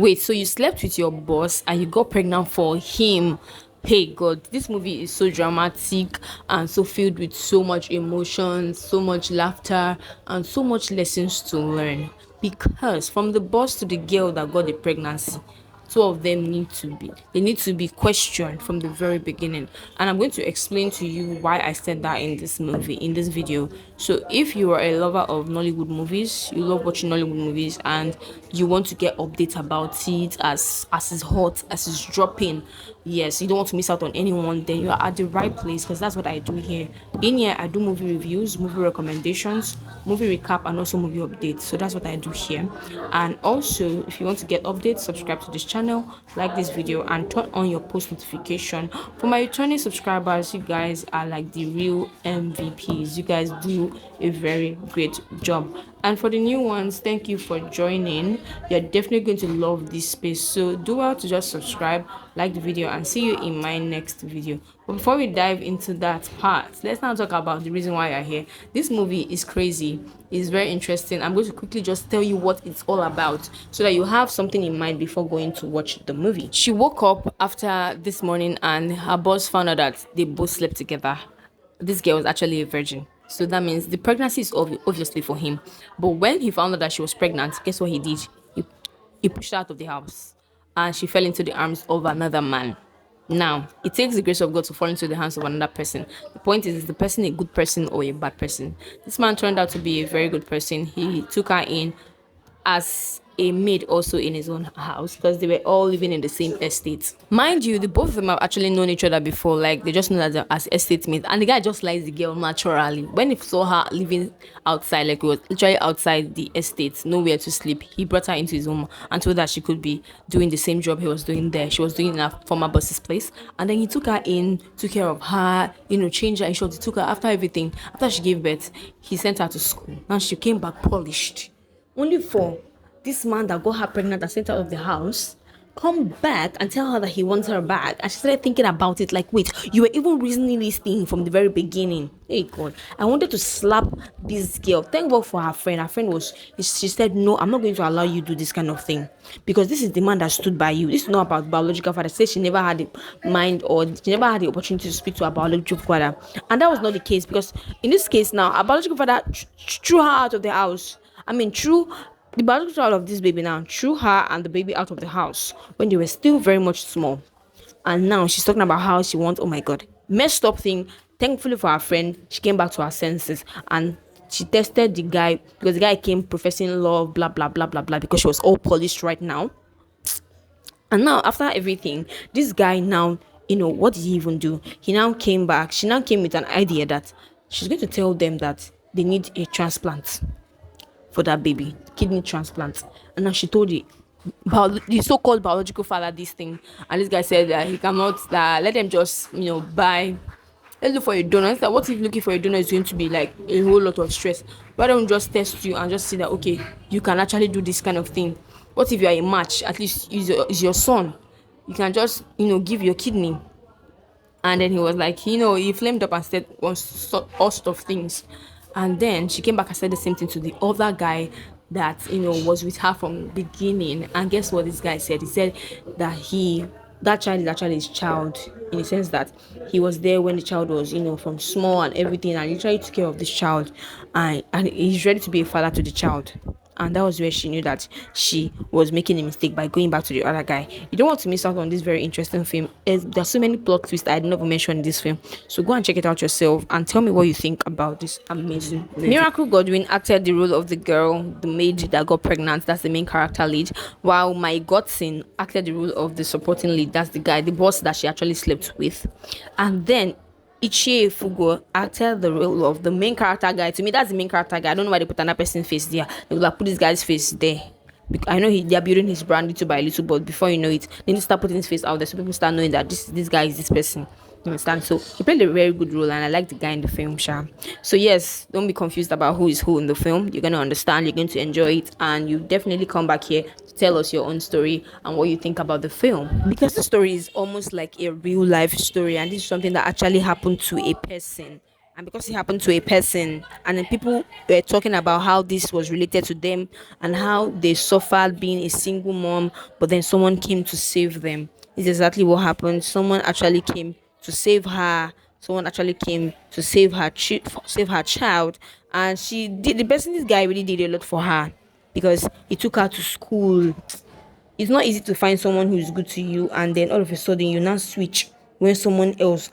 Wait, so you slept with your boss and you got pregnant for him? Hey God, this movie is so dramatic and so filled with so much emotion, so much laughter, and so much lessons to learn. Because from the boss to the girl that got the pregnancy, two of them need to be questioned from the very beginning, and I'm going to explain to you why I said that in this video. So if you are a lover of Nollywood movies, you love watching Nollywood movies, and you want to get updates about it as it's hot, as it's dropping, yes, you don't want to miss out on anyone, then you are at the right place, because that's what I do here. In here I do movie reviews, movie recommendations, movie recap, and also movie updates. So that's what I do here. And also, if you want to get updates, subscribe to this channel, like this video, and turn on your post notification. For my returning subscribers, you guys are like the real MVPs. You guys do a very great job. And for the new ones, thank you for joining. You're definitely going to love this space, so do well to just subscribe, like the video, and see you in my next video. But before we dive into that part, let's now talk about the reason why you're here. This movie is crazy. It's very interesting. I'm going to quickly just tell you what it's all about so that you have something in mind before going to watch the movie. She woke up after this morning and her boss found out that they both slept together. This girl was actually a virgin. So that means the pregnancy is obviously for him. But when he found out that she was pregnant, guess what he did? He pushed her out of the house and she fell into the arms of another man. Now, it takes the grace of God to fall into the hands of another person. The point is the person a good person or a bad person? This man turned out to be a very good person. He took her in as a maid also in his own house, because they were all living in the same estate. Mind you, the both of them have actually known each other before, like they just know that as estate mates, and the guy just likes the girl naturally. When he saw her living outside, like it was literally outside the estate, nowhere to sleep, he brought her into his home and told her she could be doing the same job he was doing there. She was doing in her former boss's place, and then he took her in, took care of her, changed her. In short, he took her after everything. After she gave birth, he sent her to school. Now she came back polished. Only for this man that got her pregnant and sent her out of the house come back and tell her that he wants her back. And she started thinking about it like, wait, you were even reasoning this thing from the very beginning. Hey God, I wanted to slap this girl. Thank God for her friend. Her friend she said, no, I'm not going to allow you to do this kind of thing, because this is the man that stood by you. This is not about biological father. She said she never had the mind, or she never had the opportunity to speak to her biological father. And that was not the case, because in this case now, her biological father threw her out of the house. Threw the biological child of this baby now, threw her and the baby out of the house when they were still very much small. And now she's talking about how she wants, oh my God, messed up thing. Thankfully for her friend, she came back to her senses and she tested the guy, because the guy came professing love, blah, blah, blah, blah, blah, because she was all polished right now. And now, after everything, this guy now, what did he even do? He now came back. She now came with an idea that she's going to tell them that they need a transplant for that baby, kidney transplant. And now she told the so-called biological father this thing, and this guy said that he cannot, let them just buy, let's look for a donor. It's like, what if looking for a donor is going to be like a whole lot of stress? Why don't we just test you and just see that, okay, you can actually do this kind of thing? What if you are a match? At least is your son, you can just give your kidney. And then he was like, he flamed up and said all sorts of things. And then she came back and said the same thing to the other guy that, was with her from the beginning. And guess what this guy said? He said that that child is actually his child, in the sense that he was there when the child was, from small and everything. And he tried to take care of this child. And he's ready to be a father to the child. And that was where she knew that she was making a mistake by going back to the other guy. You don't want to miss out on this very interesting film. There's so many plot twists I did not mention in this film. So go and check it out yourself and tell me what you think about this amazing movie. Miracle Godwin acted the role of the girl, the maid that got pregnant. That's the main character lead. While my Godson acted the role of the supporting lead. That's the guy, the boss that she actually slept with. And then Ichie Fugo acted the role of the main character guy. To me, that's the main character guy. I don't know why they put another person's face there. They will put this guy's face there. I know they are building his brand little by little, but before you know it, they need to start putting his face out there so people start knowing that this guy is this person. You understand? So he played a very good role, and I like the guy in the film, Sha. So yes, don't be confused about who is who in the film. You're gonna understand, you're going to enjoy it, and you definitely come back here to tell us your own story and what you think about the film. Because the story is almost like a real life story, and this is something that actually happened to a person. and because it happened to a person, and then people were talking about how this was related to them and how they suffered being a single mom, but then someone came to save them. This is exactly what happened. Someone actually came to save her. Someone actually came to save her child, and she did the person. This guy really did a lot for her because he took her to school. It's not easy to find someone who is good to you and then all of a sudden you now switch when someone else,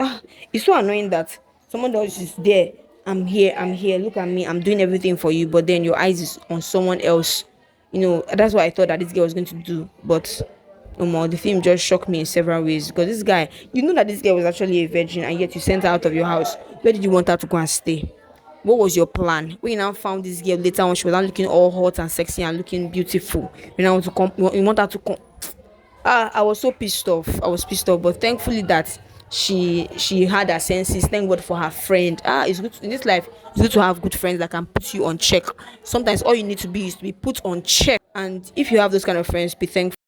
it's so annoying that someone else is there. I'm here, look at me, I'm doing everything for you, but then your eyes is on someone else. That's what I thought that this girl was going to do. But the film just shocked me in several ways because this guy, that this girl was actually a virgin, and yet you sent her out of your house. Where did you want her to go and stay? What was your plan? When you now found this girl later on, she was now looking all hot and sexy and looking beautiful. You now want to come, you want her to come. I was so pissed off. I was pissed off, but thankfully that she had her senses. Thank God for her friend. It's good in this life. It's good to have good friends that can put you on check. Sometimes all you need to be is to be put on check. And if you have those kind of friends, be thankful.